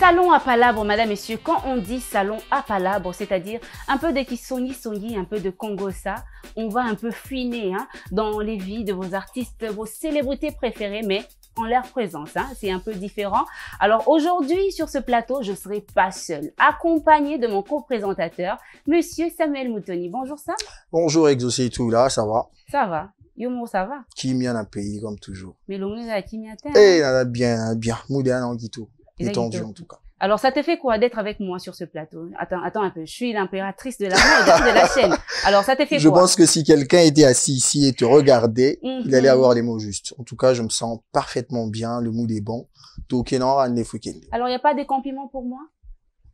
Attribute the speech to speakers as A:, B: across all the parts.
A: Salon à palabre, madame, messieurs. Quand on dit salon à palabre, c'est-à-dire un peu de Kisonyi, un peu de Congossa, on va un peu fouiner dans les vies de vos artistes, vos célébrités préférées, mais en leur présence, c'est un peu différent. Alors aujourd'hui, sur ce plateau, je ne serai pas seule, accompagnée de mon co-présentateur, monsieur Samuel Moutoni. Bonjour Sam.
B: Bonjour Exaucé tout là, ça va?
A: Ça va. Yomo, ça va?
B: Qui m'y en a payé comme toujours.
A: Mais l'on est à qui m'y attend?
B: Eh, bien. Moudé en guito. Détendu en tout cas.
A: Alors, ça te fait quoi d'être avec moi sur ce plateau? Attends un peu. Je suis l'impératrice de la mode de la chaîne. Alors, ça te fait quoi?
B: Je pense que si quelqu'un était assis ici et te regardait, il allait avoir les mots justes. En tout cas, je me sens parfaitement bien. Le mood est bon.
A: Alors, il n'y a pas de compliments pour moi?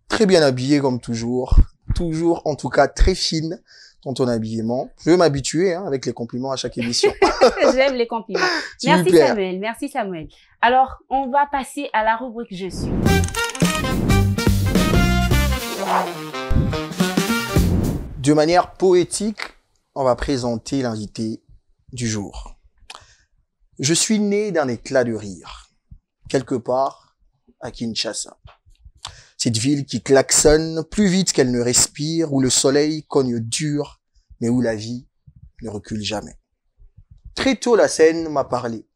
B: Très bien habillé comme toujours. Toujours, en tout cas, très fine dans ton habillement. Je vais m'habituer avec les compliments à chaque émission.
A: J'aime les compliments. Merci Samuel. Merci Samuel. Alors, on va passer à la rubrique Je suis.
B: De manière poétique, on va présenter l'invité du jour. Je suis né d'un éclat de rire, quelque part à Kinshasa. Cette ville qui klaxonne plus vite qu'elle ne respire, où le soleil cogne dur, mais où la vie ne recule jamais. Très tôt, la scène m'a parlé.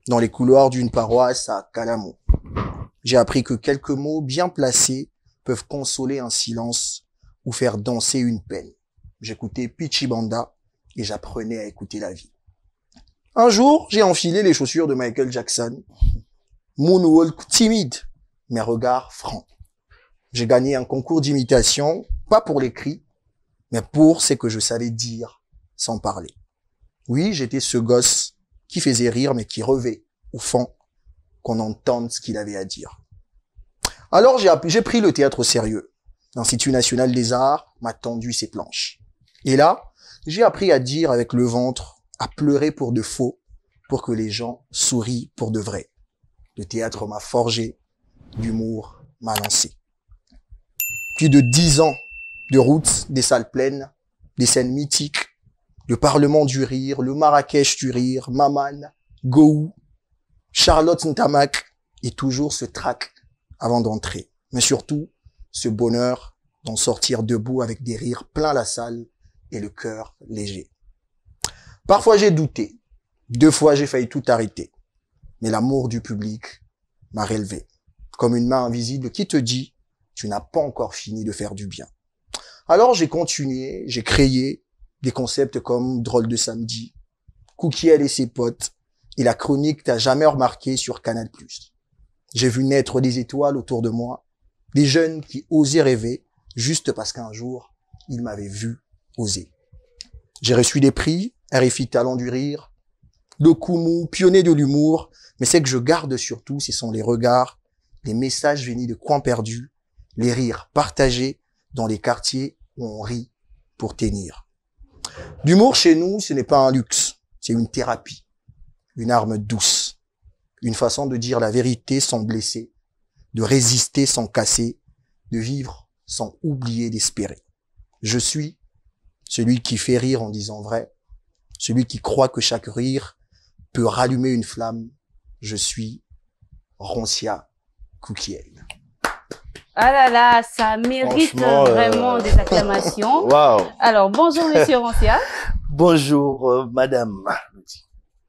B: Dans les couloirs d'une paroisse à Kalamo, j'ai appris que quelques mots bien placés peuvent consoler un silence ou faire danser une peine. J'écoutais Pichibanda et j'apprenais à écouter la vie. Un jour, j'ai enfilé les chaussures de Michael Jackson. Moonwalk timide, mais regard franc. J'ai gagné un concours d'imitation, pas pour les cris, mais pour ce que je savais dire sans parler. Oui, j'étais ce gosse qui faisait rire, mais qui rêvait, au fond, qu'on entende ce qu'il avait à dire. Alors, j'ai pris le théâtre au sérieux. L'Institut national des arts m'a tendu ses planches. Et là, j'ai appris à dire avec le ventre, à pleurer pour de faux, pour que les gens sourient pour de vrai. Le théâtre m'a forgé, l'humour m'a lancé. Plus de 10 ans de route, des salles pleines, des scènes mythiques, le Parlement du rire, le Marrakech du rire, Maman, Gou, Charlotte Ntamak, et toujours ce trac avant d'entrer. Mais surtout, ce bonheur d'en sortir debout avec des rires plein la salle et le cœur léger. Parfois j'ai douté, 2 fois j'ai failli tout arrêter, mais l'amour du public m'a relevé, comme une main invisible qui te dit tu n'as pas encore fini de faire du bien. Alors j'ai continué, j'ai créé des concepts comme Drôle de samedi, Cookiel et ses potes, et la chronique T'as jamais remarqué sur Canal+. J'ai vu naître des étoiles autour de moi, des jeunes qui osaient rêver, juste parce qu'un jour, ils m'avaient vu oser. J'ai reçu des prix, RFI Talent du Rire, le Koumou, pionnier de l'humour, mais ce que je garde surtout, ce sont les regards, les messages venus de coins perdus, les rires partagés dans les quartiers où on rit pour tenir. L'humour chez nous, ce n'est pas un luxe, c'est une thérapie, une arme douce, une façon de dire la vérité sans blesser, de résister sans casser, de vivre sans oublier d'espérer. Je suis celui qui fait rire en disant vrai, celui qui croit que chaque rire peut rallumer une flamme. Je suis Roncia Cookiel.
A: Ah là là, ça mérite vraiment des acclamations.
C: Wow.
A: Alors, bonjour Monsieur Roncia.
C: Bonjour Madame.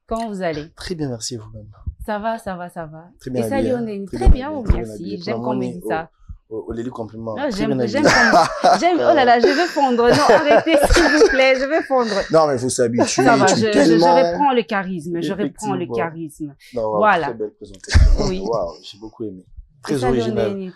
A: Comment vous allez?
C: Très bien, merci vous-même.
A: Ça va.
C: Très bien.
A: Et ça, Lionel, très bien, merci. J'aime qu'on me dit ça.
C: Les compliments.
A: J'aime. Oh là là, je veux fondre. Non, arrêtez, s'il vous plaît, je veux fondre.
B: Non, mais il faut s'habituer.
A: Ça va, je reprends le charisme.
C: Non,
A: voilà.
C: Très belle présentation.
A: Oui.
C: Wow, j'ai beaucoup aimé. Très original.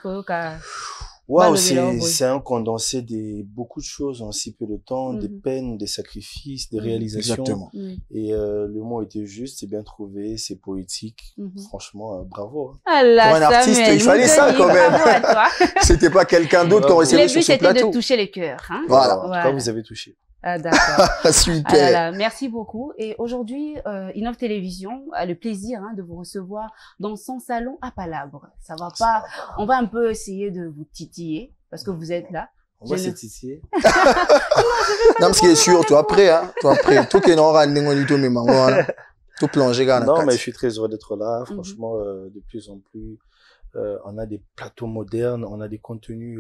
C: Wow, c'est un condensé de beaucoup de choses en si peu de temps, des peines, des sacrifices, des réalisations.
B: Exactement.
C: Et le mot était juste, c'est bien trouvé, c'est poétique. Franchement, bravo.
A: Ah là,
B: pour un artiste, il fallait ça quand même.
A: Bravo à toi.
B: C'était pas quelqu'un d'autre qu'on recevait sur ce plateau.
A: Le but, c'était de toucher les cœurs.
B: Voilà.
C: En tout cas, vous avez touché.
A: Ah, d'accord.
B: Super.
A: Ah là là, merci beaucoup. Et aujourd'hui, Innov Télévision a le plaisir de vous recevoir dans son salon à Palabre. Ça va pas. On va un peu essayer de vous titiller parce que vous êtes là.
C: On va se titiller.
B: Non, ce qui est sûr, toi après, tout qui est non tout plongé,
C: non, mais je suis très heureux d'être là. Franchement, de plus en plus, on a des plateaux modernes, on a des contenus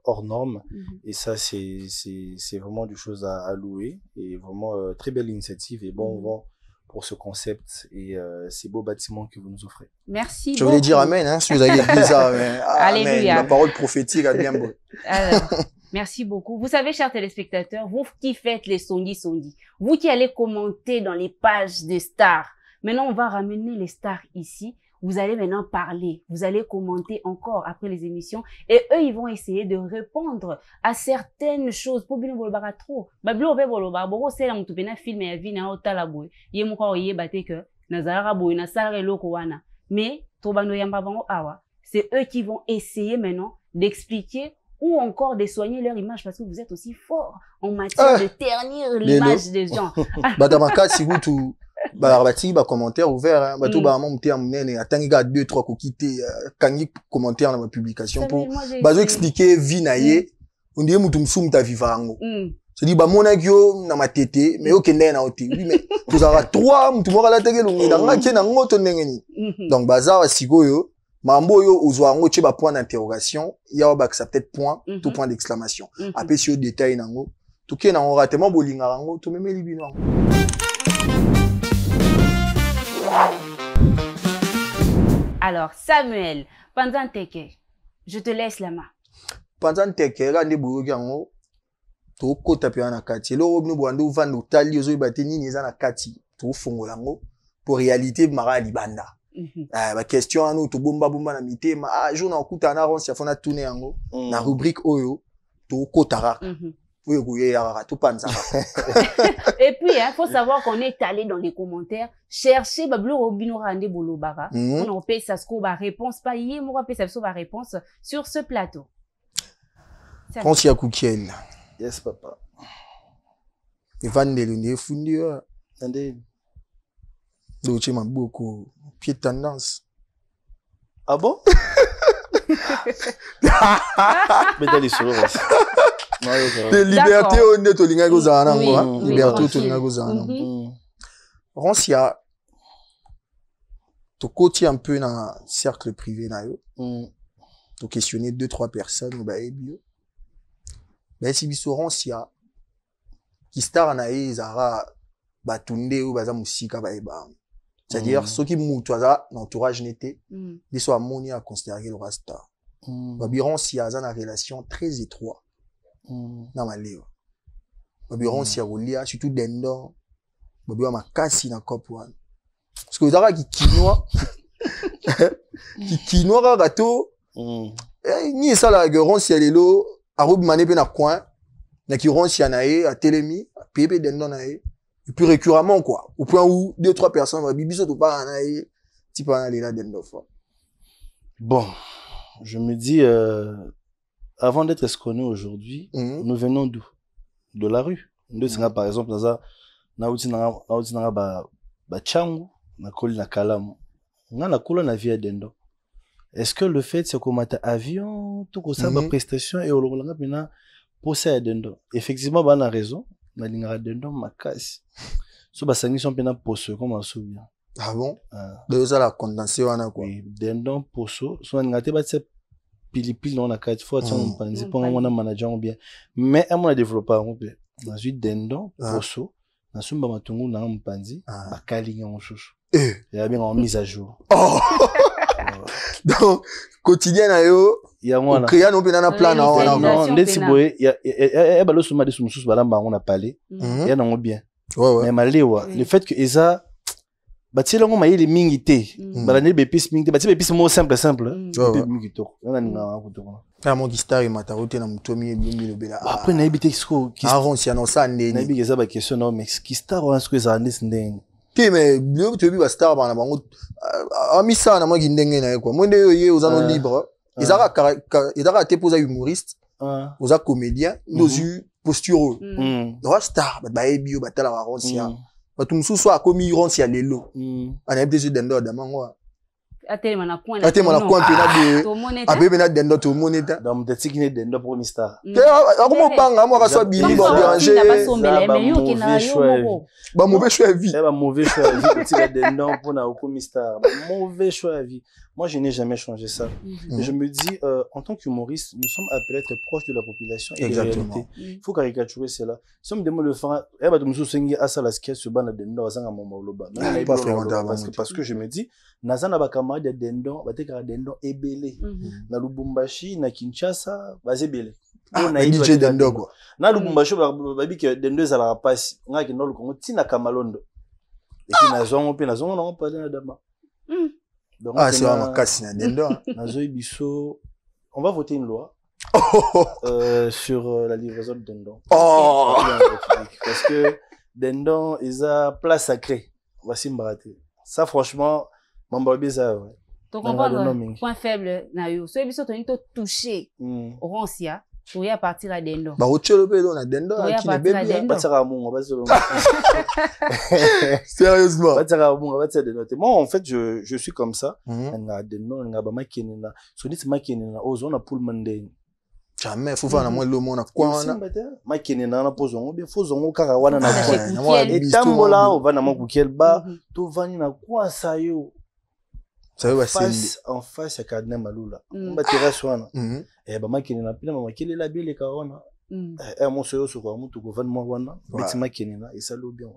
C: hors normes. Et ça, c'est vraiment des choses à louer. Et vraiment, très belle initiative. Et bon vent pour ce concept et ces beaux bâtiments que vous nous offrez.
A: Merci.
B: Je voulais dire amen, hein, si vous avez dit ça. Mais,
A: Alléluia.
B: La parole prophétique a bien beau.
A: Alors, merci beaucoup. Vous savez, chers téléspectateurs, vous qui faites les Songi, vous qui allez commenter dans les pages des stars, maintenant on va ramener les stars ici. Vous allez maintenant parler, vous allez commenter encore après les émissions et eux, ils vont essayer de répondre à certaines choses. Pour bien vous trop. Bablo be bolo ba boko c'est la mutu bena film ya vie na otala boy. Ye mo ko ye bate que na zara boy na sala loko wana. Mais to bano yamba bango awa, c'est eux qui vont essayer maintenant d'expliquer ou encore de soigner leur image parce que vous êtes aussi fort en matière de ternir l'image des gens.
B: Dans ma cas, si vous tout commentaire ouvert hein tout mon petit amène attends gars 2-3 coquité kangi commentaire dans ma publication pour expliquer vie naie on dit mutu msum ta vivango je dis mona gyo na matete mais okende na oti oui mais vous aura 3 mutu moko la teke lungi na ngaki na ngoto ndengeni donc baza sikoyo mambo yo uzwa ngo che ba point d'interrogation ya ba ça peut-être point tout point d'exclamation après sur détail nango tout ke na ratement bolinga rango to meme libino.
A: Alors, Samuel, pendant Teke, je te laisse la main.
B: Pendant Teke, rande boyogango, to kota pe na kati. Lo obno bwando vando tali ozo bateni neza na kati. To fongolango pour réalité mara libanda. Ba question anu to bomba na mitema. Ah, jour na okuta na ronsi afona tourner yango na rubrique oyo to kotara.
A: Et puis, il faut savoir qu'on est allé dans les commentaires chercher Bablo Robino Rande Bolobara. On a fait ça ce qu'on va réponse pas hier, on va faire ça va réponse sur ce plateau.
B: Francis Akoukiel.
C: Yes papa.
B: Evan Delune fundi yo.
C: Ande.
B: Donc tu m'as beaucoup pied tendance.
C: Ah bon? Mais t'as les sourires.
B: De liberté honnête au linga gozana ngo liberté au linga gozana Roncia to côté un peu dans cercle privé na yo to questionner 2-3 personnes ba ebio ba si biso Roncia qui star na ezara batunde ou baza musika ba eba c'est-à-dire ceux qui mutu aza l'entourage n'était biso amoni a considérer le rasta ba biron si aza na relation très étroite na maleo babiron si akolia surtout dendo babiwa makasi na kopwan parce que ozaka kinois kaka to ni esala geron si alelo arobimane pe na coin na kiron si anaye atelemi pepe dendo na ye et puis récurremment quoi au point où 2-3 personnes va bibiso to pa na ye tipa na lela dendo fa.
C: Bon, je me dis avant d'être esconnus aujourd'hui, nous venons d'où? De la rue. Nous sommes par exemple dans changu na koli na kalamu. Na kola na via dendo. Est-ce que le fait c'est qu'on m'a avion tout comme ça ma prestation et on l'a pena poser dendo. Effectivement ba na raison, na lingara dendo makasi. So ba sangi son pena poser comme on souvient.
B: Ah bon? De ça la condensé wana quoi.
C: Oui, dendo poso, so ngate ba tse pili on a quatre fois on pense pas on a manager bien mais on a développé on peut dans une dendo poso na sumba matungu na mpanzi bakalinga onshushu ya bien en mise à jour.
B: Donc quotidien na yo
C: ya ngwana
B: créer non pe na plan na on
C: non ndeti boye ya balo suma de sumususu balamba on a parlé ya nango bien mais malewa le fait que eza batiela ngo mayele mingi te balane bepis mingi te batiela bepis mo simple mingi to na ninga kutoka
B: na mo star matarote na mutomi ebimbi lobela
C: après na ebite kisko
B: aronsi anonsa ndeni
C: na ebigeza ba question no mais ki star on ce que ça ndis ndeni
B: te mais bio to bi ba star bana bango amisa na mo gindenge na quoi mwende yo ye ozano libre ezaka te posa humoriste oza comédien nozu posture no star ba ebio batala aronsi batu mususu akomi ronsi ya lelo ana ebde dendo da mango
A: atema na coin
B: pe na de abebe na dendo to moneta
C: dans mon tati qui dendo pour Mr.
B: Akomo banga mo ka so bini ba déranger ba mauvais choix de vie
C: ba mauvais choix de vie petit dendo pour na ko Mr. mauvais choix de vie Moi, je n'ai jamais changé ça. Et je me dis, en tant qu'humoriste, nous sommes appelés à être proches de la population et des réalités. Il faut caricaturer cela. Si on me demande le faire, parce que je me dis, Nazana ba camarade de Dendon, ba tekara Dendon ebele. Na Lubumbashi, na Kinshasa, ba zebele.
B: Na DJ Dendon quoi.
C: Na Lubumbashi ba bi que Dendon za la passe, nga ki ndolo Congo tina Kamalondo. Et puis na zongo pe na zongo na pas na dama.
B: Ah c'est vraiment casse na Dendon.
C: Na zoyi biso, on va voter une loi sur la livraison de Dendon.
B: Oh
C: parce que Dendon ils a place sacrée. Voici Mbaraté. Ça franchement Mamba bizarre. Ouais.
A: Donc on comprendre point faible na yo. So biso to nito toucher. Oronsia. Tu à partir à Dendon.
B: Bah ochelo pe na Dendon qui ne bébé
C: pas ça mon pas ça.
B: Sérieusement.
C: Pas ça mon pas ça Dendon. Moi en fait je suis comme ça. Na Dendon nga ba makenina. So dit makenina ozona pour mande.
B: Jamais faut faire na moi le monde quoi na.
C: Makenina na pozongo bien fozongo kaka wana na kwa. Et tambola on va na mokukiel ba to vani na kwa sa yo. En face ya Cardinal Malula. On va tirer soin. Et bah makenina pina makele la bile ka wana. Et mon soyo so kwa mutu ko van mo wana. Beti makenina et ça lo bien.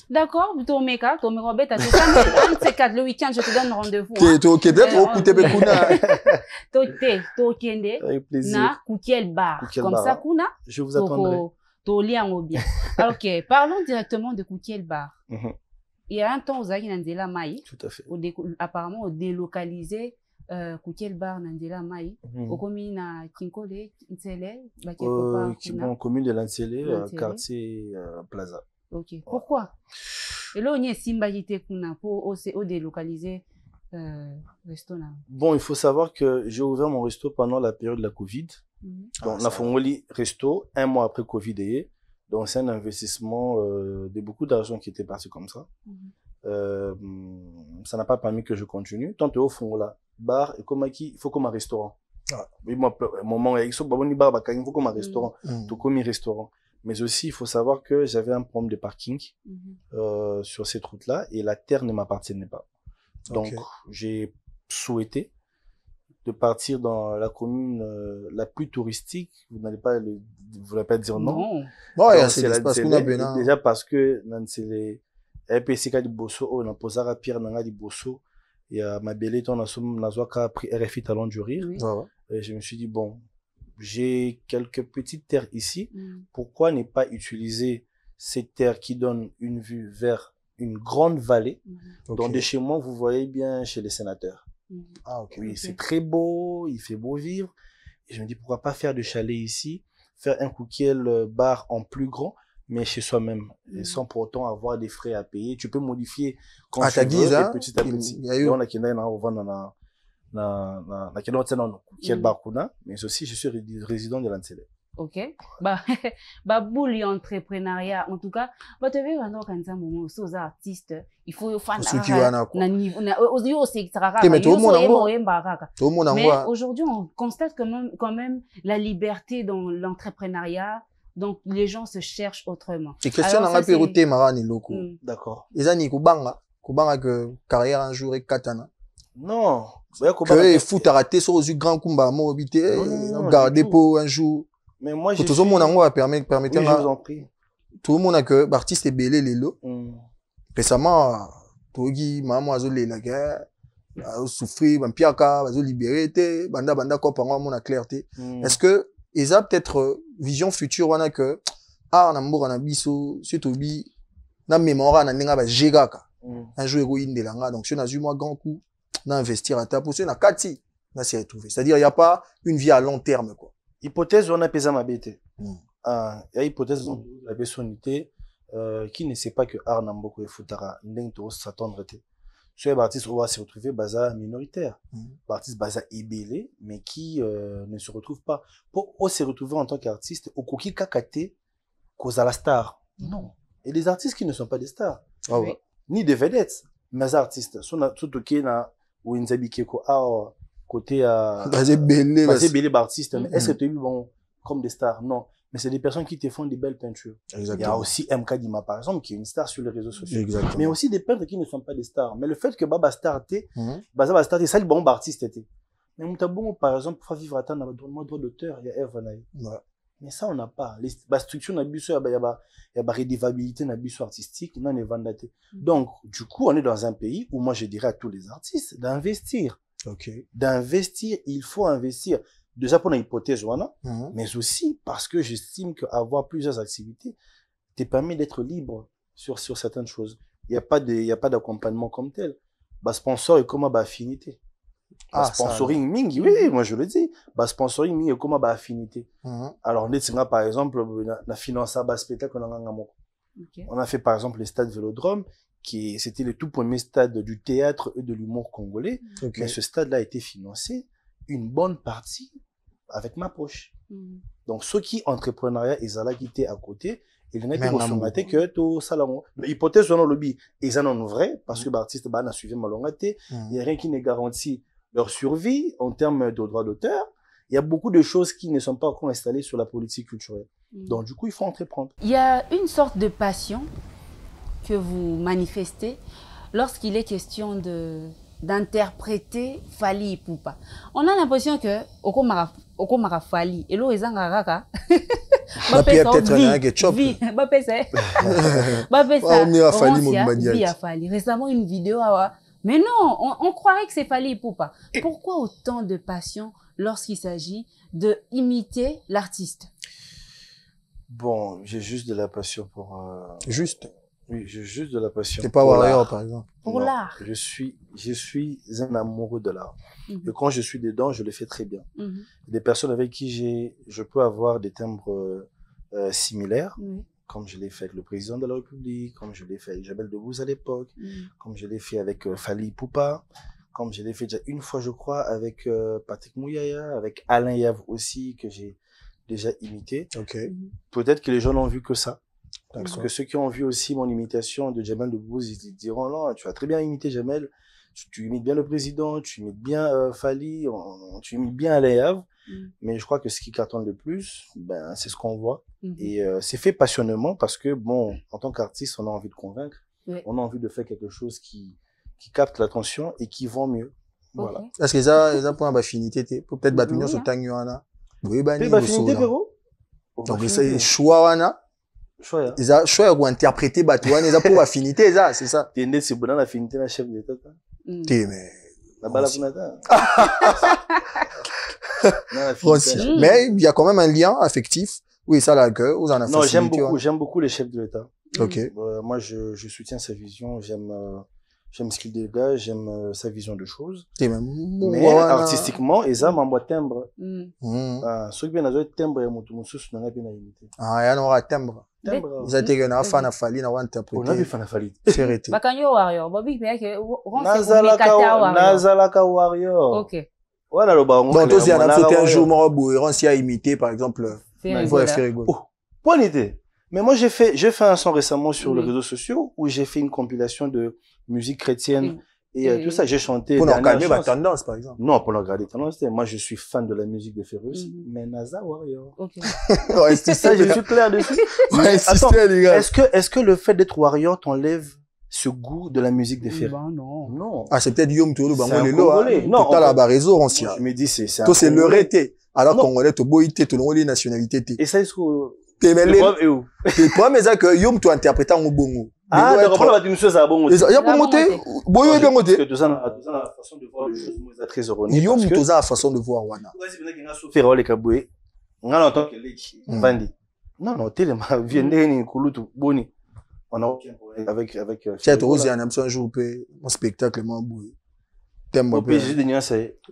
A: D'accord, to meka beta c'est ça un de ces quatre le week-end je te donne rendez-vous.
B: OK peut-être au côté bekuna.
A: To kende na Kukiel Bar. Comme ça kuna
C: je vous attendrai.
A: To lien au bien. OK, parlons directement de Kukiel Bar. Il y a un temps aux Zaki Nandela Mai.
C: Tout à fait.
A: Apparemment au délocalisé Kukiel Bar Nandela Mai au commune na Kinkole Ntsele ba quelque part.
C: Bon commune de Lantsele quartier Plaza.
A: OK. Pourquoi? Et là, on y est Simbayité Kuna pour au délocaliser restaurant.
C: Bon, il faut savoir que j'ai ouvert mon resto pendant la période de la Covid. Donc, la Fongoli Resto, 1 mois après Covid. Donc, c'est un investissement de beaucoup d'argent qui était parti comme ça. Ça n'a pas permis que je continue. Tant au Fongola, bar et comme il faut comme un restaurant. Oui, moi, moment, il faut comme un restaurant. Tout comme un restaurant. Mais aussi, il faut savoir que j'avais un problème de parking sur cette route-là et la terre ne m'appartenait pas. Donc, j'ai souhaité de partir dans la commune la plus touristique. Vous n'allez pas dire non.
B: Ouais, c'est l'espace qu'on a bien.
C: Déjà parce que c'est les RPCK du Bosso, on a posé à Pierre Nanga du Bosso. Il y a ma belle on a pris RFI Talent du Rire. Et je me suis dit, bon, j'ai quelques petites terres ici. Pourquoi ne pas utiliser ces terres qui donnent une vue vers une grande vallée? Donc, de chez moi, vous voyez bien chez les sénateurs. Oui, c'est très beau, il fait beau vivre. Et je me dis, pourquoi pas faire de chalet ici, faire un Kukiel Bar en plus grand, mais chez soi-même, et sans pour autant avoir des frais à payer. Tu peux modifier quand tu veux, petit à petit. Mais aussi je suis résident de Lantsele.
A: OK. Bah bouli entrepreneuriat en tout cas, bah tu veux vraiment quand ça moment aux artistes, il faut faire na niveau na aux c'est mais aujourd'hui on constate quand même la liberté dans l'entrepreneuriat. Donc les gens se cherchent autrement.
B: C'est question na péroté marani loko.
C: D'accord.
B: Ezani kubanga que carrière un jour et katana.
C: Non,
B: que foot a raté sur le grand combat mobilité garder pour un jour.
C: Mais moi
B: tout le monde en moi permettre
C: je vous en prie.
B: Tout le monde a que artiste est belé les lots. Récemment Togi maman azolé la guerre souffrir ban piaka azo libérer té banda ko pango mon clarté. Est-ce que eza peut-être vision future wana que na mboka na biso surtout bi na mémoire na ninga ba jegaka un jour héroïne de langa donc si on a eu moi grand coup d'investir à ta position na kati là c'est retrouvé, c'est-à-dire il y a pas une vie à long terme quoi.
C: Hypothèse on a pesa mabete il y a hypothèse la personnalité qui ne sait pas que art na mboko e futara ndenge s'attendre té sur les artistes on va se retrouver baza minoritaire artiste baza ébélé mais qui ne se retrouve pas pour se retrouver en tant qu'artiste au koki kakate cause à la star non et les artistes qui ne sont pas des stars ni des vedettes mais artistes sont tout OK na Winzabi Keko côté
B: basé belé
C: artiste mais est-ce que tu es bon comme des stars non mais c'est des personnes qui te font des belles peintures.
B: Exactement.
C: Il y a aussi MK Dima, par exemple, qui est une star sur les réseaux sociaux.
B: Exactement.
C: Mais aussi des peintres qui ne sont pas des stars. Mais le fait que Baba Star t'es, Baba Star t'es, ça, le bon artiste t'es. Mais Moutabon, par exemple, pour faire vivre à temps, on a droit d'auteur, il y a Eve Anaï. Mais ça, on n'a pas. La structure n'a plus, il y a la redevabilité n'a plus artistique, non, est vendaté. Donc, du coup, on est dans un pays où moi, je dirais à tous les artistes d'investir. D'investir, il faut investir. Déjà pour une hypothèse, voilà, mais aussi parce que j'estime qu'avoir plusieurs activités te permet d'être libre sur certaines choses. Il n'y a pas d'accompagnement comme tel. Sponsor et comment affinité. Sponsoring mingi, oui, moi je le dis. Sponsoring mingi et comment affinité. Alors, par exemple, la finance à spectacle, on a fait par exemple le stade Vélodrome, c'était le tout premier stade du théâtre et de l'humour congolais. Mais ce stade-là a été financé une bonne partie avec ma poche. Donc, ceux qui entrepreneuriat, ils allaient quitter à côté, ils n'ont pas consommaté que tout ça. L'hypothèse, on a lobby, ils en ont vrai, parce que l'artiste, a suivi ma longaté. Il n'y a rien qui ne garantit leur survie en termes de droits d'auteur. Il y a beaucoup de choses qui ne sont pas encore installées sur la politique culturelle. Donc, du coup, il faut entreprendre.
A: Il y a une sorte de passion que vous manifestez lorsqu'il est question d'interpréter Fally Ipupa. On a l'impression que Okomara Fally et l'eau est zangara. Récemment une vidéo. Mais non, on croirait que c'est Fally Ipupa. Pourquoi autant de passion lorsqu'il s'agit de imiter l'artiste?
C: Bon, j'ai juste de la passion pour. Oui, j'ai juste de la passion.
B: C'est pas Warrior, par exemple.
A: Pour l'art.
C: Je suis un amoureux de l'art. Et quand je suis dedans, je le fais très bien. Des personnes avec qui je peux avoir des timbres similaires, comme je l'ai fait avec le président de la République, comme je l'ai fait avec Jamel Debbouze à l'époque, comme je l'ai fait avec Fally Ipupa, comme je l'ai fait déjà une fois, je crois, avec Patrick Mouyaya, avec Alain Yav aussi, que j'ai déjà imité. Peut-être que les gens n'ont vu que ça. Parce que ceux qui ont vu aussi mon imitation de Jamel Debbouze, ils diront, non, tu as très bien imité Jamel, tu imites bien le président, tu imites bien Fally, tu imites bien Alain Yav. Mais je crois que ce qui cartonne le plus, c'est ce qu'on voit. Et c'est fait passionnément parce que, bon, en tant qu'artiste, on a envie de convaincre. On a envie de faire quelque chose qui capte l'attention et qui vend mieux. Voilà.
B: Est-ce que ça pour une affinité, peut-être battre sur Tanguana? Oui,
C: affinité, Péro?
B: Donc, c'est choix, ils ont choix pour interpréter Batouane, ils ont pour affinité, c'est ça.
C: T'es né, c'est bon, l'affinité, la chef d'État.
B: T'es, mais.
C: La balle à
B: mais il y a quand même un lien affectif. Oui, ça, là, que vous en avez.
C: Non, j'aime beaucoup les chefs de l'État. Moi, je soutiens sa vision, j'aime ce qu'il dégage, j'aime sa vision de choses. Mais artistiquement, ils ont un bon timbre. Ceux qui viennent à timbre, ils ont un bien imité.
B: Ah, il y a un timbre. Ils ont été un fan à Fally, ils ont interprété.
C: On a vu fan à Fally.
B: C'est arrêté.
A: Bakanyo Warrior, Bobby,
C: Nazalaka Warrior.
A: Ok.
C: Voilà le baron.
B: Donc, aussi, on a fait un jour, moi, Bouéran, s'il a imité, par exemple, il faut faire rigolo.
C: Oh, bonne idée. Mais moi, j'ai fait un son récemment sur les réseaux sociaux où j'ai fait une compilation de musique chrétienne et tout ça. J'ai chanté.
B: Pour calmer ma tendance, par exemple.
C: Non, pour regarder tendance. Moi, je suis fan de la musique de Ferrus, mais Naza Warrior.
A: Ok.
C: Ça, je suis clair dessus. Attends, est-ce que le fait d'être Warrior t'enlève ce goût de la musique de Ferrus?
B: Non. Ah, c'est peut-être Yom Toulou,
C: c'est un Congolais.
B: Non, t'as la réseau, on s'y a.
C: Je me dis, c'est
B: toi, c'est le rété. Alors, Congolais, tu boïté, tu n'as les nationalités.
C: Et ça, est-ce que,
B: t'es mêlé. Le problème, c'est que Yom, tu interprètes en bongo.
C: Ah, d'accord, on va dire une chose à bon.
B: Il y a pas monté. Boyo est bien monté.
C: Parce que tout ça, la façon de voir le jeu, moi, c'est très erroné.
B: Yom, tout ça, la façon de voir, wana.
C: Faire les kaboué. On a longtemps que les Vandi. Non, tellement, viendez, ni kulutu, boni. On a aucun problème avec,
B: tiens, tu oses, un jour, mon spectacle, mon boué.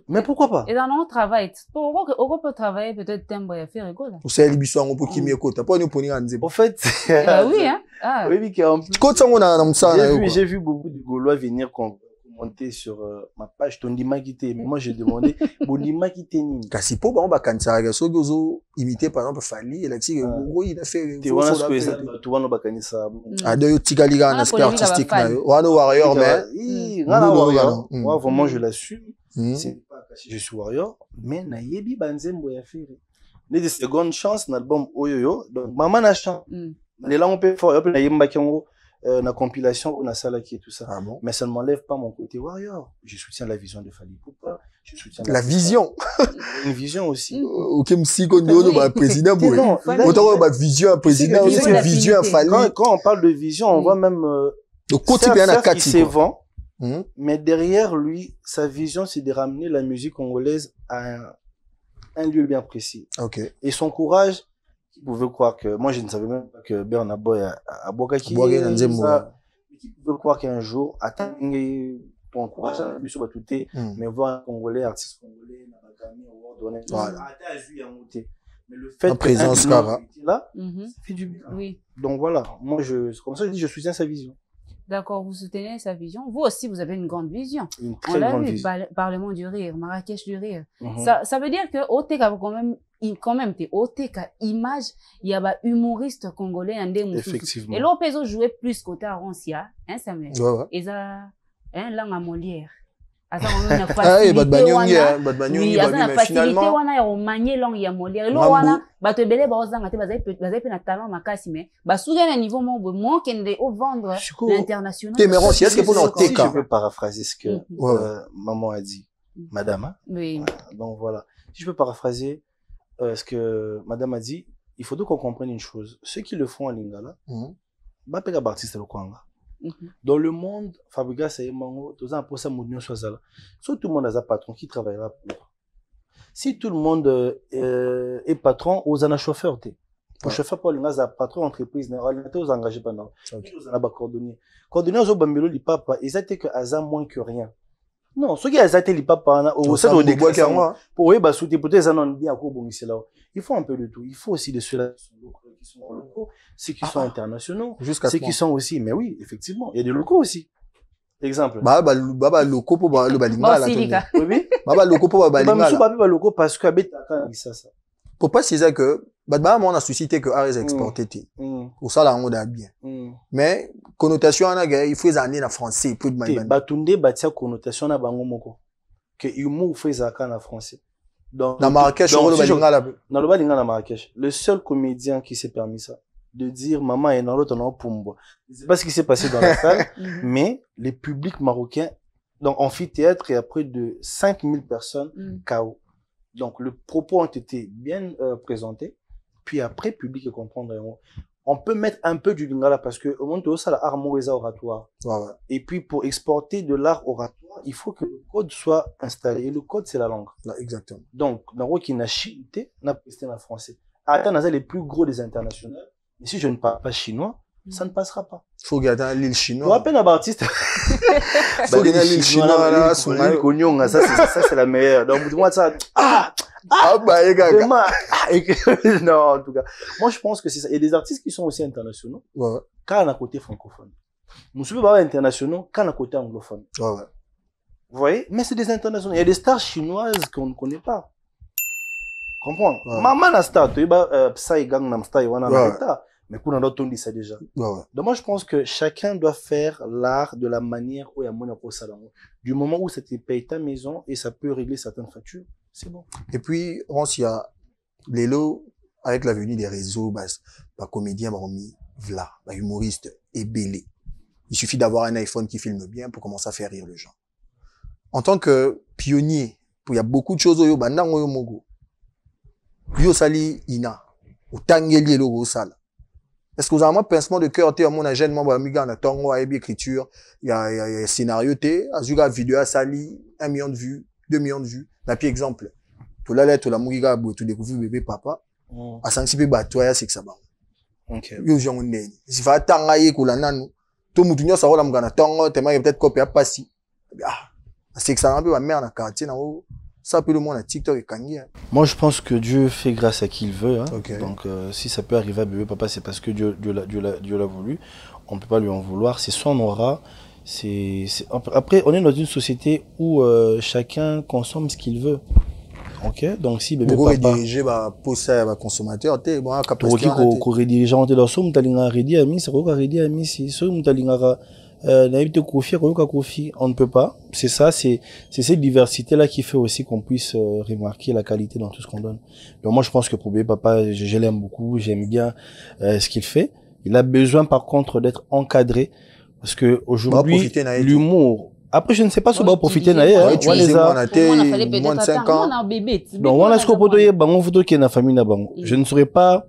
C: Mais pourquoi pas?
A: Et dans notre travail, on peut travailler peut-être timbre et faire rigolo.
B: Vous savez, les on peut qui mieux t'as pas nous pour nous
C: en fait,
A: oui, hein.
C: Oui, en plus.
B: Quand ça, on a ça,
C: j'ai vu beaucoup de Gaulois venir commenter sur ma page Tondima Kité. Mais moi, j'ai demandé, Tondima Kité Nini.
B: Kasi po, on va cancer, so gozo, imiter, par exemple, Fally, et là, il a fait,
C: tu vois, on va canisa.
B: Ah, de Tigaliga, un aspect artistique, on warrior, mais,
C: moi, vraiment, je l'assume. C'est pas que je suis warrior, mais naïebi banzembo ya faire. des secondes chances dans l'album Oyoyo. Donc, maman n'a chant. Les là, on peut faire, la compilation, on a ça là qui est tout ça.
B: Ah bon?
C: Mais ça ne m'enlève pas mon côté warrior. Je soutiens la vision de Fally Ipupa. Je soutiens
B: la vision.
C: Une vision aussi.
B: Ok, si on dit président,
C: non,
B: autant on vision, président, c'est vision à Fally.
C: Quand on parle de vision, on voit même,
B: le côté bien à
C: il se vend. Mais derrière lui, sa vision, c'est de ramener la musique congolaise à un lieu bien précis.
B: Okay.
C: Et son courage, qui pouvait croire que, moi je ne savais même pas que Burna Boy a Bokaki, qui pouvait croire qu'un jour, attends, ton courage, mais voir un Congolais, artiste congolais, mais le fait
B: que
C: là, ça fait du bien.
A: Oui.
C: Donc voilà, moi comme ça je dis, je soutiens sa vision.
A: D'accord, vous soutenez sa vision. Vous aussi, vous avez une grande vision.
C: Une très grande vision.
A: Parlement du rire, Marrakech du rire. Ça veut dire que OTK quand même t'es OTK image, il y a des humoristes congolais en des
C: effectivement.
A: Et l'OPEZO jouait plus côté Arancia, hein Samuel.
B: Ouais.
A: Et ça langue à Molière.
B: Ah, il y a
A: une facilité wana ya omanye langue ya Molière. Lo wana bato ebele bazanga te bazai pe na talent makasi mais basuga na niveau mo kende au vendre l'international.
B: Est-ce que pour nous
C: si je peux paraphraser ce que maman a dit, madame.
A: Oui.
C: Donc voilà, si je peux paraphraser ce que madame a dit, il faut donc qu'on comprenne une chose. Ceux qui le font en lingala, ba pega artiste le kwanga. Dans le monde, Fabregas et Mango, tout ça, tout le monde a un patron qui travaillera pour. Si tout le monde est patron, aux en a chauffeur, pour chauffeur pour les patron entreprise, aux engagés pendant. Aux en a coordonné. Coordonné aux bambelo li papa, ils étaient que hasard moins que rien. Non, ceux qui ont été li papa, au sein de déclaration, pour eux, bah, sous pour des années bien à quoi bon ici là. Il faut un peu de tout. Il faut aussi de ceux-là qui sont locaux, ceux qui sont internationaux, ceux qui sont aussi, mais oui, effectivement, il y a des locaux aussi. Exemple.
B: Baba locaux pour le balinga là.
C: Oui.
B: Baba locaux pour le balinga.
C: Baba locaux parce que habite ça.
B: Pour pas c'est ça que baba on a suscité que Ares exporté ou ça là on a bien. Mais connotation en a il faut les années en français pour de
C: manière. Batunde batia connotation na bango moko. Que humour fait ça en français.
B: Dans Marrakech,
C: na Marrakech, le seul comédien qui s'est permis ça, de dire maman est dans l'autre non pour je sais pas ce qui s'est passé dans la salle, mais les publics marocains, dans amphithéâtre, il y a près de 5000 personnes KO. Donc le propos ont été bien présentés, puis après public et comprendre. On peut mettre un peu du lingala parce que au monde de ça l'art oratoire. Et puis pour exporter de l'art oratoire, il faut que le code soit installé. Et le code c'est la langue.
B: Là, exactement.
C: Donc dans le qui n'a chité, n'a presté en français. Attends, les plus gros des internationaux. Mais si je ne parle pas chinois, ça ne passera pas.
B: Faut garder l'île chinoise.
C: Pour rappel un artiste.
B: Faut garder l'île chinoise là, son
C: ça c'est la meilleure. Donc moi ça non, en tout cas. Moi, je pense que c'est ça. Il y a des artistes qui sont aussi internationaux. Quand on a côté francophone. Nous sommes pas internationaux quand on a côté anglophone. Vous voyez? Mais c'est des internationaux. Il y a des stars chinoises qu'on ne connaît pas. Comprends? Maman na star, tu vois, Psy Gangnam Style, on en a mais qu'on a d'autres dit ça déjà. Donc moi, je pense que chacun doit faire l'art de la manière où il y a mon salon. Du moment où ça te paye ta maison et ça peut régler certaines factures. C'est bon.
B: Et puis, il y a les lots, avec la venue des réseaux, bah, comédiens, v'là, humoristes, et belé. Il suffit d'avoir un iPhone qui filme bien pour commencer à faire rire les gens. En tant que pionnier, il y a beaucoup de choses, yo sali ina, ou tangeli lo sala. Est-ce que vous avez un pincement de cœur, à mon agent, membre amiga, na tongo, écriture, il y a scénario, azuga vidéo, sali, 1 million de vues, 2 millions de vues. Par exemple, tout la lettre, la mouiga, tout découvrir bébé papa, à s'anticiper, toi, c'est que ça va. Yo, j'en ai. Si va tangaye, koula nanu, tout moutounio, ça va la mgana tongo, tema, peut-être copier à passi. C'est que ça va, ma mère, na quartier, na haut. Ça peut le monde à TikTok et Kangi.
C: Moi, je pense que Dieu fait grâce à qui il veut. Hein. Donc, si ça peut arriver à bébé papa, c'est parce que Dieu l'a voulu. On peut pas lui en vouloir. C'est son aura. Après, on est dans une société où chacun consomme ce qu'il veut. Ok, donc si bébé papa.
B: Diriger pour ça, consommateur, t'es bon,
C: capacité. Ko rediriger en te dans somme talinga redi ami, c'est quoi redi ami si somme talinga on ne peut pas. C'est ça, c'est cette diversité-là qui fait aussi qu'on puisse remarquer la qualité dans tout ce qu'on donne. Donc moi, je pense que pour bébé papa, je l'aime beaucoup, j'aime bien ce qu'il fait. Il a besoin, par contre, d'être encadré parce que aujourd'hui, l'humour. Après, je ne sais pas si on va profiter
B: moins de 5 ans.
C: Donc, on a ce qu'on peut dire, photo qui est dans la famille, je ne saurais pas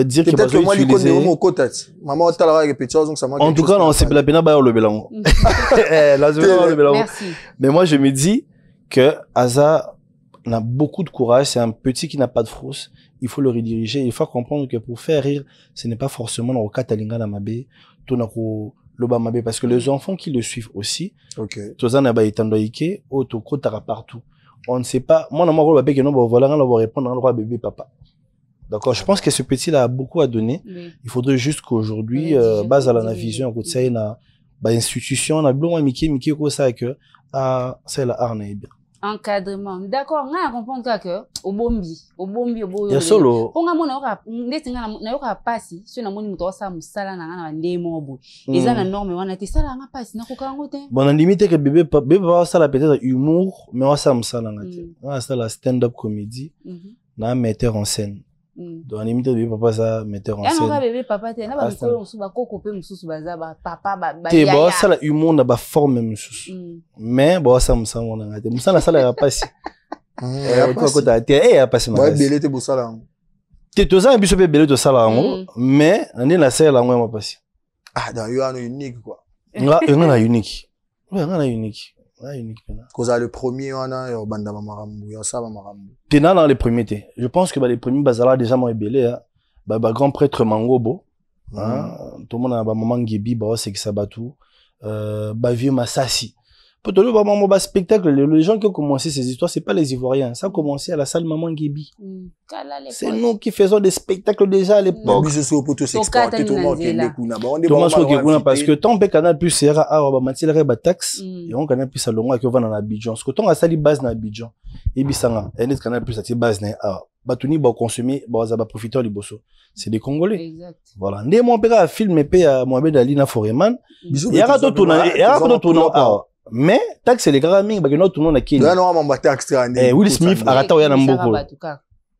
C: dire que
B: peut-être que moi,
C: utiliser...
B: En tout
C: cas, non, c'est la peine à le bélan.
A: Merci.
C: Mais moi, je me dis que Aza a beaucoup de courage. C'est un petit qui n'a pas de frousse. Il faut le rediriger. Il faut comprendre que pour faire rire, ce n'est pas forcément dans le Katalinga na mabe, tout na ko loba mabe, parce que les enfants qui le suivent aussi, toza na ba itando ike, auto kotara partout. On ne sait pas. Moi, na moi, que non, voilà, on va répondre dans le roi bébé papa. D'accord, je pense que ce petit-là a beaucoup à donner. Oui. Il faudrait juste qu'aujourd'hui, base à la vision, à côté na institution, on a besoin Mickey ko ça que c'est la arne bien.
A: Encadrement. D'accord, on a comprendre que au bombi.
C: Ya solo.
A: Pour nga mona oka ndetinga na yoka pasi, so na moni muto sa musala na ngana ndemo bo. Eza na norme wana te sala nga pasi na koka ngote.
C: Bon, on limite que bébé va ça la peut-être humour, mais on ça musala ngate. On ça la stand-up comédie. Na metteur en scène. Donc on limite bébé papa ça metteur en scène.
A: Ya no bébé papa te na ba mikolo musu ba koko pe musu baza ba papa ba
C: te bo ça la humour na ba forme musu. Mais bon ça musala ngana ngate. Musala ça la pasi.
B: Ya pasi ma belé te bosala.
C: Te toza biso pe belé to sala ngo, mais ande na sala ngo ma pasi.
B: Ah dans yo ano unique quoi.
C: Nga unique. Ouais, nga unique.
B: Cause le premier wana yo banda mamarambu yo ça mamarambu.
C: Tena dans les premiers té. Je pense que les premiers bazala déjà moi belé hein. Ba grand prêtre Mangobo. Hein, tout le monde a ba maman Gibi ba c'est que ça batou. Ba vieux Massassi. Peut-être le maman ba spectacle les gens qui ont commencé ces histoires c'est pas les Ivoiriens, ça a commencé à la salle Maman Gibi. C'est nous qui faisons des spectacles déjà à l'époque. Parce que tant que Canal Plus sera à ba matilere ba taxe et on Canal Plus à longa que va dans Abidjan. Ce que tant a sali base na Abidjan. Et bisanga, et net Canal Plus a ti base na batuni ba consommer ba za ba profiter liboso. C'est des Congolais. Exact. Voilà. Ndé mon père a filmé pe à Mohamed Ali na Foreman. Il y a tout tourner. Mais taxe les gars mingi parce que notre tout le monde a qui Will Smith a raté na mboko.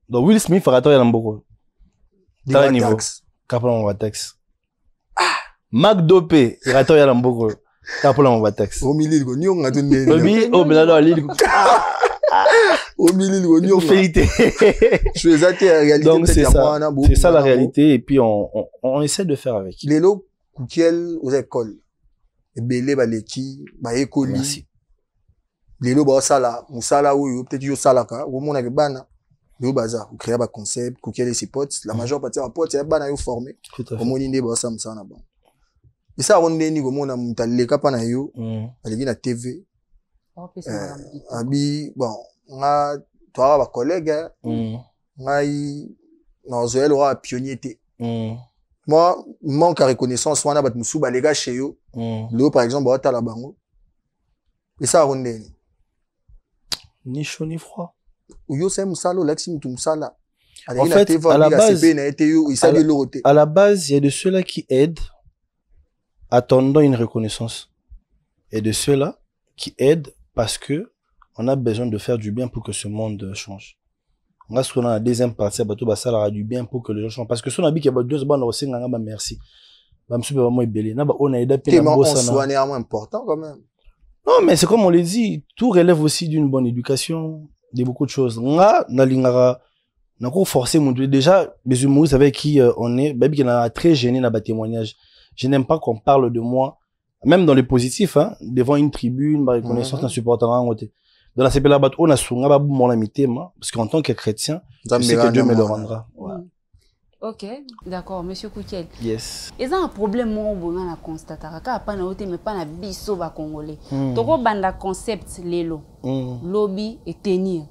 C: Donc Will Smith a raté na mboko. Dans le niveau capable on va taxe. McDopé a raté na mboko. Capable on va taxe.
B: Au milieu go nyonga to né.
C: Baby au melado ali.
B: Au milieu go nyonga.
C: Félicité. Donc c'est ça la réalité et puis on essaie de faire avec.
B: Les lots kukiel aux écoles. Belé baleki ba ekoli merci lelo ba sala musala oyo peut-être yo sala ka o mona ke bana yo baza ou créer ba concept ko kele ses potes la majeure partie des potes ya bana yo formé au moni ndé ba sam sana ba et ça on ndeni ko mona mutaleka pa na yo aleki na TV abi bon nga toi ba collègue ngai na zoel wa pionnier té moi manque à reconnaissance wana bat musu ba les gars chez yo le par exemple ba ta la bango et ça ronde
C: ni chaud ni froid
B: ou yo c'est musalo l'axi mutu musala
C: en fait à la base il y a de ceux-là qui aident attendant une reconnaissance et de ceux-là qui aident parce que on a besoin de faire du bien pour que ce monde change. On a la deuxième partie, ça aura du bien pour que les gens changent. Parce que si on a dit qu'il y a deux bandes aussi, on a merci. On a aidé
B: c'est important quand même.
C: Non, mais c'est comme on l'a dit, tout relève aussi d'une bonne éducation, de beaucoup de choses. On a forcé déjà, les humoristes avec qui on est, qui est très gêné dans les témoignages. Je n'aime pas qu'on parle de moi, même dans les positifs, hein, devant une tribune, ma reconnaissance, un supportant en côté. Dans la CPLA, on a souvent mon amitié, parce qu'en tant que chrétien, je sais que Dieu me le rendra. Ouais.
A: Ok, d'accord, monsieur Koukiel.
C: Yes.
A: Est-ce un problème moi on a constaté car pas na oté mais pas na biso ba congolais. Toko banda concept lelo. Lobby et tenir.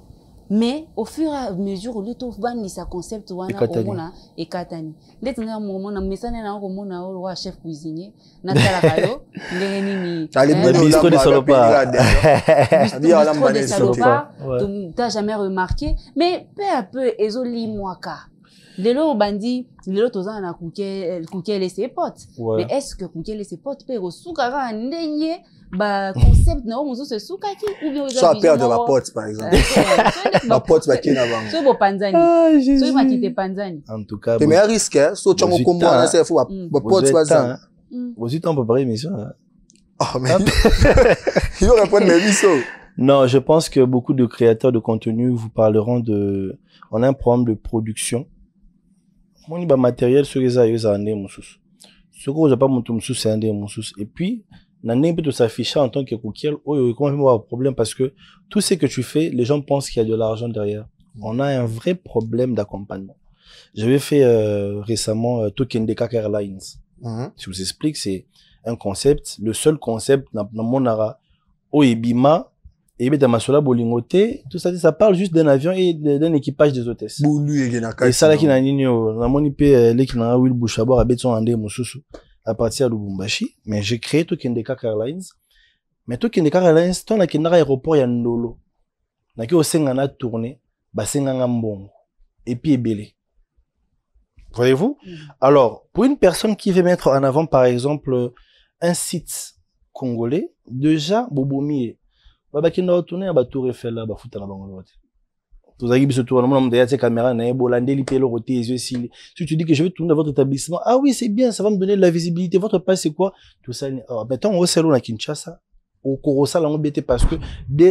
A: Mais au fur et à mesure où l'étoffe bandi sa concept wana omona et katani. Ndetinga moment na mesana na komona o roi chef cuisinier na tala kayo ndenge nini.
C: Le bistrot de Salopa.
A: Tu n'as jamais remarqué mais peu à peu ezoli mwaka. Lelo bandi, lelo toza na Koukele et ses potes.
C: Ouais.
A: Mais est-ce que Koukele et ses potes peuvent soukara ndenye ba concept na omuzo se soukaki ou bien
B: soit père de ma pote par exemple. Ma pote va kina bango.
A: So bo panzani.
C: Ah, Jésus.
A: So ma kite panzani.
C: En tout cas,
B: Mais meilleur risque so chango kombo na c'est fou ba pote va ça.
C: Vous êtes en préparer émission.
B: Oh mais il va répondre mes vies.
C: Non, je pense que beaucoup de créateurs de contenu vous parleront de on a un problème de production. Mon iba matériel sur les aïeux à ande moussous. Ce que j'ai pas mon tout moussous c'est ande moussous. Et puis n'en peut de s'afficher en tant que Koukele, oh comment avoir un problème parce que tout ce que tu fais, les gens pensent qu'il y a de l'argent derrière. On a un vrai problème d'accompagnement. J'avais fait récemment Token de Airlines. Je vous explique, c'est un concept, le seul concept dans mon ara au Ebima et bien dans Masola Bolingote, tout ça, ça parle juste d'un avion et d'un équipage des hôtesses. Et ça là qui n'a ni na moni pe les qui n'a Will Bouchabor à Betson Andé Moussousou à partir de Lubumbashi, mais j'ai créé Token de Airlines. Mais Token de Airlines, ton na kinara aéroport ya Ndolo. Na ki osengana tourner, ba senganga mbongo et puis ebele. Voyez-vous? Alors, pour une personne qui veut mettre en avant, par exemple, un site congolais, déjà, Bobomi, Baba Kenda retourner, ba Tour Eiffel là, ba fouta na bango. Vous avez vu ce tour, on a des caméras, na bolande li pelo roté les yeux si tu dis que je vais tourner dans votre établissement, ah oui, c'est bien, ça va me donner de la visibilité. Votre passe c'est quoi? Tout ça. Maintenant, au salon à Kinshasa, au Korosa là on bête parce que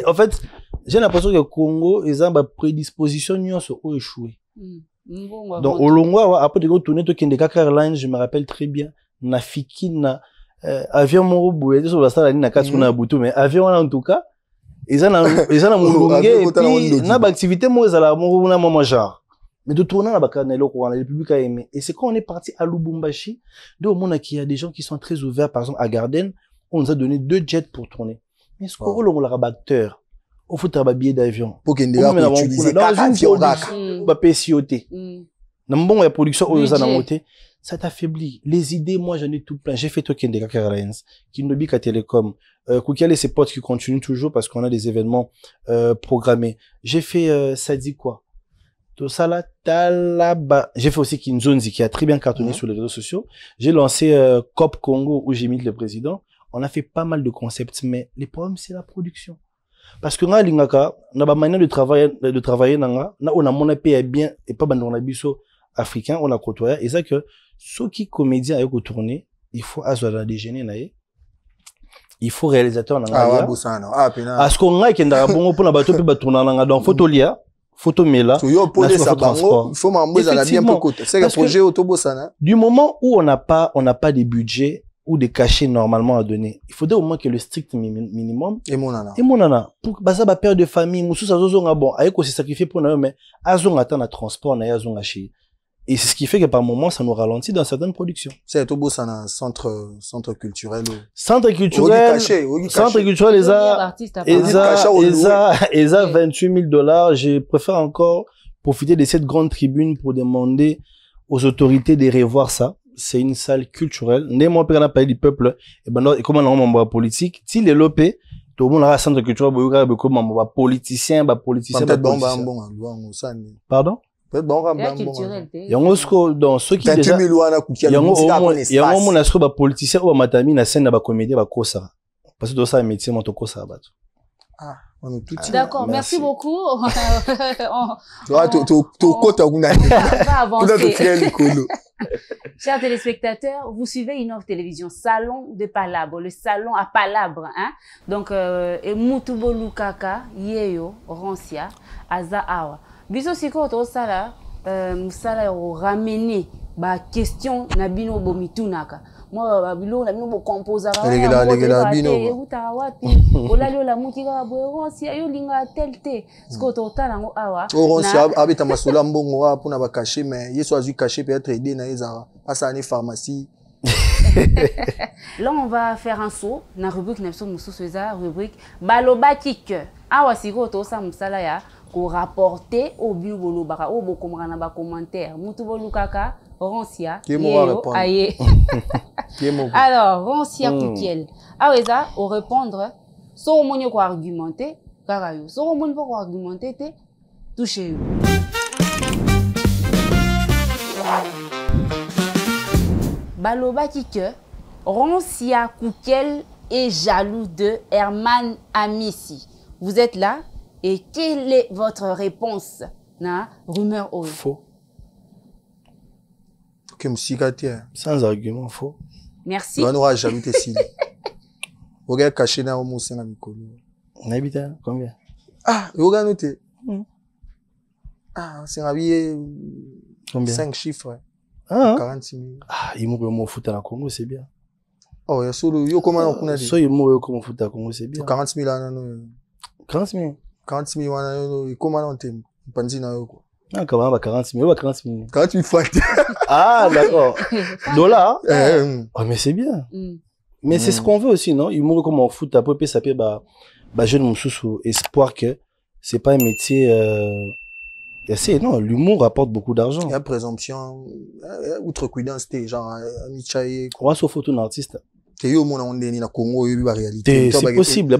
C: en fait, j'ai l'impression que le Congo ils ont ba prédisposition nyonso au échouer. Donc, au Longwa, après de retourner Token de Airlines, je me rappelle très bien, na fiki na avion moro boué, sur la salle na katsu na butu, mais avion en tout cas, ils ont mon et puis na activité moi ils la moro na maman genre. Mais de tourner na bakana loko le public a aimé. Et c'est quand on est parti à Lubumbashi, de au monde qu'il y a des gens qui sont très ouverts, par exemple à Garden, on nous a donné 2 jets pour tourner. Mais ce qu'on le rabatteur au faut un billet d'avion
B: pour qu'il y ait utiliser
C: dans une production ba PCOT na mbongo ya production oyo za na moté ça t'affaiblit les idées. Moi j'en ai tout plein. J'ai fait Token de Airlines Kinobika Telecom Koukele et ses potes qui continuent toujours parce qu'on a des événements programmés. J'ai fait ça dit quoi tout ça là Talaba. J'ai fait aussi Kinzonzi qui a très bien cartonné sur les réseaux sociaux. J'ai lancé COP Congo où j'ai mis le président. On a fait pas mal de concepts mais les problèmes c'est la production. Parce que nga lingaka na ba manière de travailler nanga na on a mon paye bien et pas bandon na biso africain on a côtoyé et ça que ceux qui comédien avec au tourner il faut azola déjeuner na il faut réalisateur nanga
B: ah bosana ah pena
C: parce qu'on nga kenda bongo pour na bato pe batuna nanga donc photo lia photo mela
B: yo poser ça bango il faut m'emboza la bien pour côté c'est un projet autobosana du
C: moment où on n'a pas de budget ou des cachets normalement à donner. Il faudrait au moins que le strict minimum.
B: Et mon nana.
C: Pour que ça va père de famille, moussou ça zonga bon, avec aussi sacrifier pour nous mais azonga attend à transport na azonga chez. Et c'est ce qui fait que par moment ça nous ralentit dans certaines productions.
B: C'est tout beau ça un centre culturel.
C: Centre culturel. Centre culturel les a $28,000. Je préfère encore profiter de cette grande tribune pour demander aux autorités de revoir ça. C'est une salle culturelle. Néanmoins, on a parlé du peuple. Et ben, comment on a politique? Si les lopés, tout le monde a un centre culturel, comment on va politicien. Pardon? Il y a dans ceux qui déjà, il y a un monde à politicien ou à matami na scène na comédie ba kosa. Parce que dans ça un métier mon kosa ba.
B: Ah.
A: D'accord, merci beaucoup. Chers téléspectateurs, vous suivez Innov Télévision, salon de palabre, le salon à palabre, hein. Donc, Mutubo Lukaka, Yeyo, Rancia, Aza Awa. Biso siko to sala, musala o ramener ba question na bino bomitunaka. Moi babilo na bino bo composer
B: la bino
A: uta wapi olali la mutika Rancia yo linga telte siko to tala ngo awa
B: Rancia abeta masola mbongo wa pona ba cacher mais yeso azu cacher peut-être aider na ezara asa ni pharmacie.
A: Là on va faire un saut na rubrique Nepso Moussou César rubrique baloba kik awa siko to sa musala ya ko rapporter au bulu baka o bo komana ba commentaire mutubo lukaka Rancia yeyo aye. Alors Rancia Koukele aweza au répondre so monyo ko argumenter karayo so monyo ko argumenter te toucher Balobaki que Ronsia Koukel est jaloux de Herman Amissi. Vous êtes là et quelle est votre réponse na rumeur oyo?
C: Faux.
B: Ok, msikate.
C: Sans argument, faux.
A: Merci.
B: On aura jamais été si. Regarde caché dans mon sein à Mikolo.
C: On habite à combien?
B: Ah, regarde noté. Ah, c'est un billet.
C: Combien?
B: 5 chiffres.
C: Ah,
B: 46 000.
C: ah, il mourrait au foot à la Congo, c'est bien.
B: Oh, il y a solo. Yo, comment on a dit?
C: So, il mourrait comme au foot à la Congo, c'est bien.
B: 40 000 là, non.
C: 40 000.
B: 40 000 là, comment on t'aime? Panzi na yo, quoi.
C: Ah, comment, 40 000, 40 000.
B: 40 000 francs.
C: Ah, d'accord. Dollars? Oh, mais c'est bien.
A: Mm.
C: Mais c'est ce qu'on veut aussi, non? Il mourrait comme au foot, à peu près, ça peut, jeune moussou, espoir que c'est pas un métier, non, l'humour apporte beaucoup d'argent.
B: Il y a présomption, outrecuidance, t'es genre, Michaï,
C: On va sauf un artiste.
B: t'es yo, mon on est na Congo, il y a réalité.
C: C'est possible.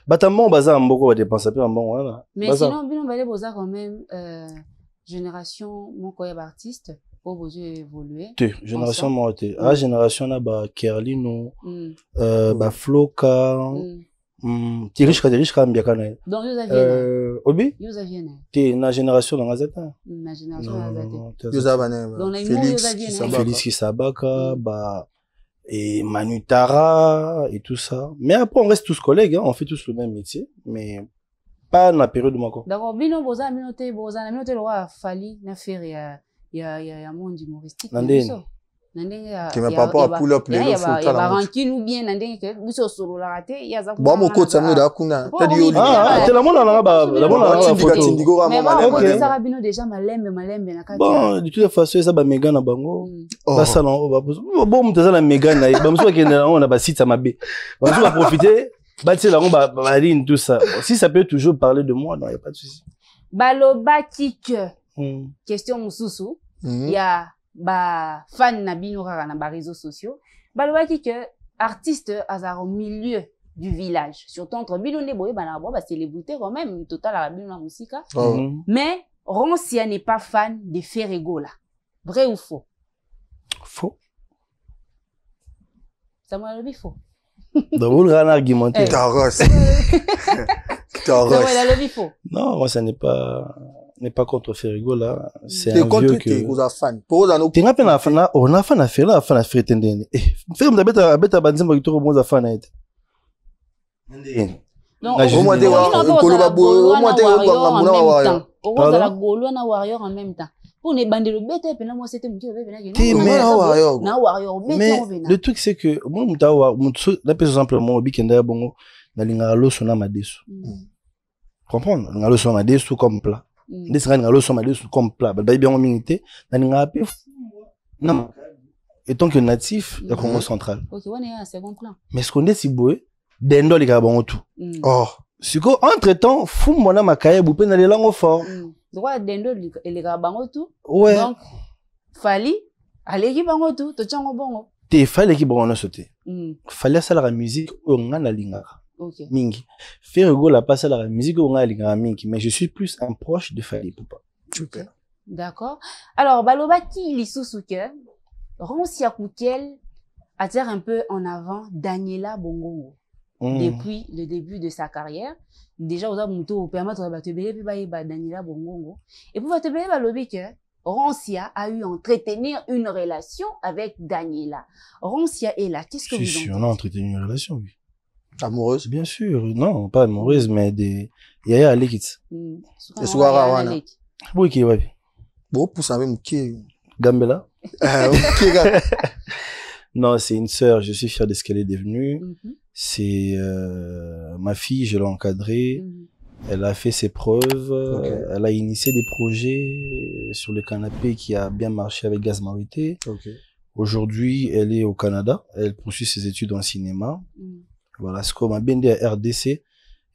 C: Batamon, bazar, mboko, va dépenser un peu, bon, voilà.
A: Mais
C: Bazar.
A: sinon, Bino Balé Boza quand même, génération, mon koyab artiste, pour vous évoluer.
C: Génération,
A: Ensemble.
C: moi, Ah, génération, là, Kerlino,
A: Mm.
C: Floka,
A: Mm.
C: Tirish Kambiakana.
A: Donc, vous aviez,
C: Obi?
A: vous aviez,
C: T'es na génération dans Gazeta.
A: la génération Azate.
B: Yo zabane,
A: Dans les mots,
B: Félix,
A: yo zabane.
B: Kisabaka.
C: Félix Kisabaka, et Manu Tara, et tout ça. Mais après, on reste tous collègues, hein, on fait tous le même métier, mais pas dans la période de Mako.
A: D'accord, Bino Boza, Bino Te Lora Fali, na faire ya monde humoristique.
C: Nandeni.
B: Qui m'a pas rapport à pull-up les
A: Il y
B: lots,
A: a rancune ou bien Nandeni que vous solo la raté, il y a ça.
B: Bon, mon coach, ça me da kuna. T'as dit yo.
C: Ah, t'es la monde là, la monde là, la photo.
A: Mais bon,
C: ok.
A: ça Rabino déjà malembe na kati.
C: Bon, de toute façon, ça, méga na bango.
B: Oh.
C: Là, ça, non, bon, m'teza la méga na, m'sou qui on a ba site, ça m'a bé. M'sou va profiter, bâtir la on ba ligne, tout ça. Bon, si ça peut toujours parler de moi, non, y a pas de souci.
A: Baloba Kike. Question mususu. Il y a ba fan na bino kaka na ba réseaux sociaux. Baloba Kike, artiste azar au milieu du village. Surtout entre bino ne boye bana ba célébrité quand même total à la bino na musique. Mais Ronsia n'est pas fan de Ferrego là. Vrai ou faux?
C: Faux.
A: Ça m'a l'air faux.
C: Donc, vous l'avez argumenté.
B: Taros.
A: Ça m'a l'air faux.
C: Non, moi, ça n'est pas contre Ferrigo, là. C'est
B: T'es
C: un
B: contre
C: vieux
B: t'es
C: que...
B: aux fan. Pour eux,
C: T'es rappelé la fin, on a fait affaire là, la fin affaire tendenne. Eh, fais comme d'habitude, à bandim, avec tout le monde, à fin, là.
A: Donc,
C: Au moins,
B: t'es
A: warrior en même temps. Pour les bandes le bête, puis là, moi, c'était mon Dieu,
C: mais le truc, c'est que, moi, la personne, simplement, au Bikenda, bon, dans l'ingalo, son âme a déçu. Comprendre? L'ingalo, son âme a déçu comme plat. Des l'ingalo, son âme a déçu comme plat. Bah, bien, en minute, dans l'ingalo, non. Étant que natif, de Congo central.
A: Ok, on est à un second plan.
C: Mais ce qu'on est si beau, d'endo, les gars, bon, tout.
B: Oh.
C: Siko, entre-temps, fou, mon âme a caillé, boupé, dans les langues forts.
A: Droit d'endo, les gars, bango tout.
C: Ouais.
A: Donc, Fali, allez, qui bango tout, to tchango bongo.
C: Te fallait qu'il bon, on a sauté. Fallait ça la musique, on a la lingara.
A: Ok.
C: Mingi. Ferrego la passe à la musique, on a la lingara mingi. Mais je suis plus un proche de Fali Poupa.
B: Super.
A: D'accord. Alors, Baloba qui l'issou que Ronsia Koukel attire un peu en avant Daniela Bongongo. Depuis le début de sa carrière. Déjà, on a permettre de Daniela Bongongo. Et pour te balobi que Ronsia a eu à entretenir une relation avec Daniela. Ronsia est là. Qu'est-ce que vous en dites?
C: On a entretenu une relation, oui.
B: Amoureuse?
C: Bien sûr. Non, pas amoureuse, mais des Yaya Alekits.
B: Et Swara Wana.
C: Oui, qui est,
B: Bon, pour ça même, qui
C: Gambela. Non, c'est une sœur. Je suis fier de ce qu'elle est devenue. C'est ma fille, je l'ai encadrée. Elle a fait ses preuves. Okay. Elle a initié des projets sur le canapé qui a bien marché avec Gaz Marité.
B: Okay.
C: Aujourd'hui, elle est au Canada. Elle poursuit ses études en cinéma. Voilà, ce qu'on m'a bien dit à RDC.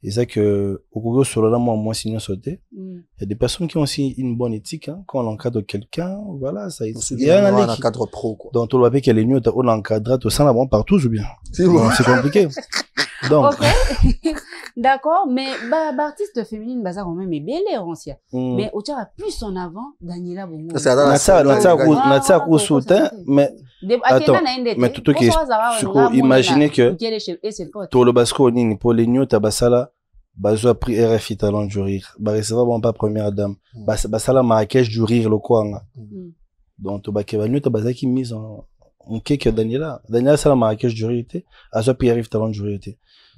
C: Et ça que, au Congo, sur là, moi, sinon sauté. Il y a des personnes qui ont aussi une bonne éthique, hein. Quand on encadre quelqu'un, voilà, ça,
B: il y a un cadre pro, quoi.
C: Donc, tout le monde qui est les on encadre, tout ça, là, bon, partout, ou bien. C'est compliqué. Donc.
A: Ok. D'accord, mais, artiste féminine, ça, quand même, est belle, Rancia. Mais, au tient plus en avant, Daniela Bongo.
C: Mais, attends, mais tout qui imaginez que, tout le basco, pour les news, tabasala, bazo a pris RFI talent du rire. C'est vraiment pas première dame. Basala Marrakech du rire, le quoi, donc, tu vas nous, tu qui mise en cake Daniela. Daniela, c'est la Marrakech du rire, bazo a pris RFI talent du rire.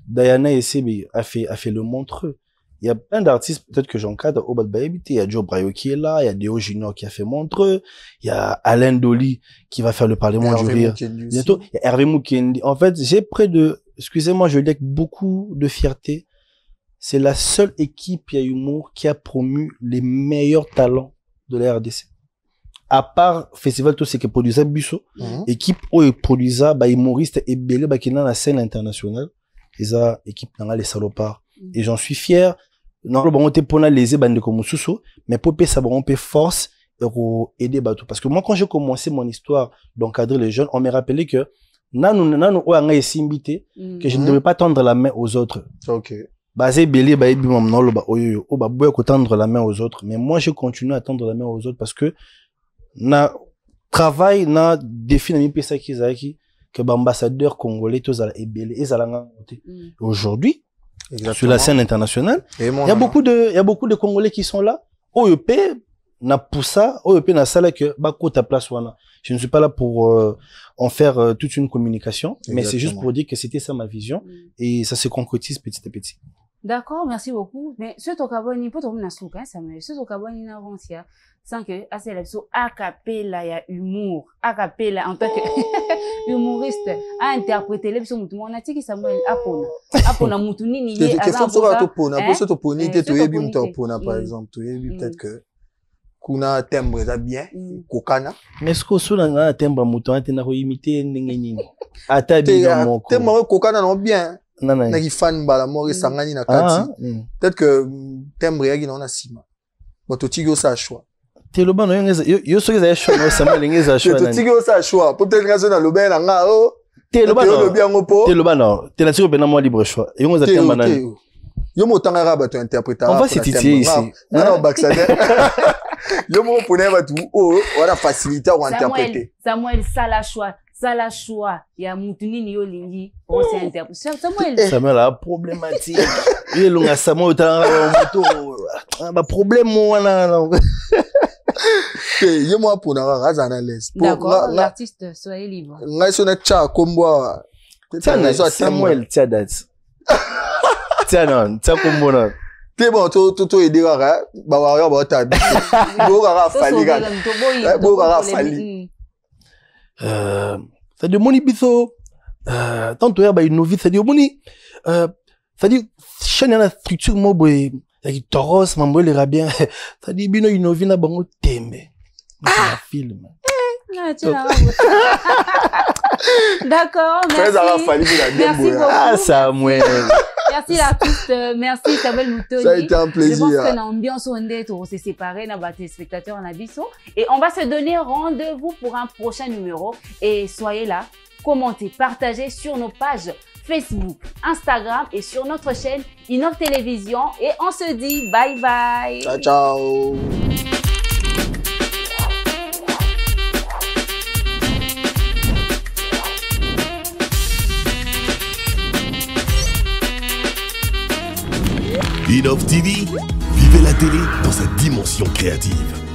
C: Diana ici, a fait le montreux. Il y a plein d'artistes, peut-être que j'encadre au bas de Baby. Il y a Joe Brayo qui est là, il y a Déo Junior qui a fait Montreux, il y a Alain Dolly qui va faire le Parlement du rire. Bientôt, il y a Hervé Moukendi. En fait, j'ai près de, excusez-moi, je le dis avec beaucoup de fierté, c'est la seule équipe à humour qui a promu les meilleurs talents de la RDC. À part Festival, tout ce qui produisait Busso, équipe où produisait, humoriste et belé, qui est dans la scène internationale. Et ça, équipe dans les salopards. Et j'en suis fier. Non, le bon, pour les bande comme Sousso, mais pour ça, on peut force et aider bateau. Parce que moi, quand j'ai commencé mon histoire d'encadrer les jeunes, on m'a rappelé que, que je ne devais pas tendre la main aux autres.
B: Ok.
C: C'est belé, tendre la main aux autres. Mais moi, je continue à tendre la main aux autres parce que, na travail, na défi, na mi pesa kizaki, que l'ambassadeur congolais, tous à belé, et aujourd'hui, sur la scène internationale, il y a beaucoup de Congolais qui sont là. OEP n'a poussa, OEP n'a ça là que bako ta place wana. Je ne suis pas là pour en faire toute une communication, mais c'est juste pour dire que c'était ça ma vision et ça se concrétise petit à petit.
A: D'accord, merci beaucoup. Mais ce tokaboni pour tomber na souka, ça me ce tokaboni na Rancia sans que assez la so a cappella ya humour, a cappella en tant que humoriste a interpréter les so mutu mona tiki Samuel apona mutu nini ye
B: azan pour ce toponi te toyebi mutu apona par exemple, toyebi peut-être que kuna timbre ça bien kokana
C: mais ce que sous na timbre mutu atena ko imiter ndenge nini ata bien moko
B: timbre kokana non bien na ki fan bala mori sangani na kati peut-être que timbre yaki na na sima boto tiki sa choix
C: te lo bano yo so que choix no sama lingeza choix
B: na tiki sa choix peut-être raison na lo ben nga o
C: te lo bano te lo bano te na tiki ben moi libre choix yo ngo za timbre na
B: yo motanga ra bato interpréter
C: on va se titiller ici
B: non baxader yo mo pone batu o wala faciliter ou interpréter
A: Samuel Sala choix ya mutunini yo lingi on s'est interprété
C: Samuel a problématique il longa Samuel ta moto ba problème wana
B: yo mo pona raza na l'aise
A: d'accord l'artiste soyez libre
B: ngai sona cha kombo
C: Samuel Tiadat tianon ta kombo na
B: te bon to aider ra ba wa ba ta bo ra fali ga bo ra fali
C: c'est-à-dire moni biso tanto ya ba innover c'est-à-dire moni c'est-à-dire chaîne na structure mo boy ya toros mambo le rabien c'est-à-dire bino innover na bango tembe na film
A: d'accord merci beaucoup
C: Samuel
A: merci l'artiste merci Samuel Moutoni
B: ça a été un plaisir
A: je pense que l'ambiance on est on s'est séparés na ba téléspectateurs na biso et on va se donner rendez-vous pour un prochain numéro et soyez là commentez partagez sur nos pages Facebook, Instagram et sur notre chaîne Innov Télévision et on se dit bye bye.
B: Ciao ciao.
D: Innov TV, vivez la télé dans sa dimension créative.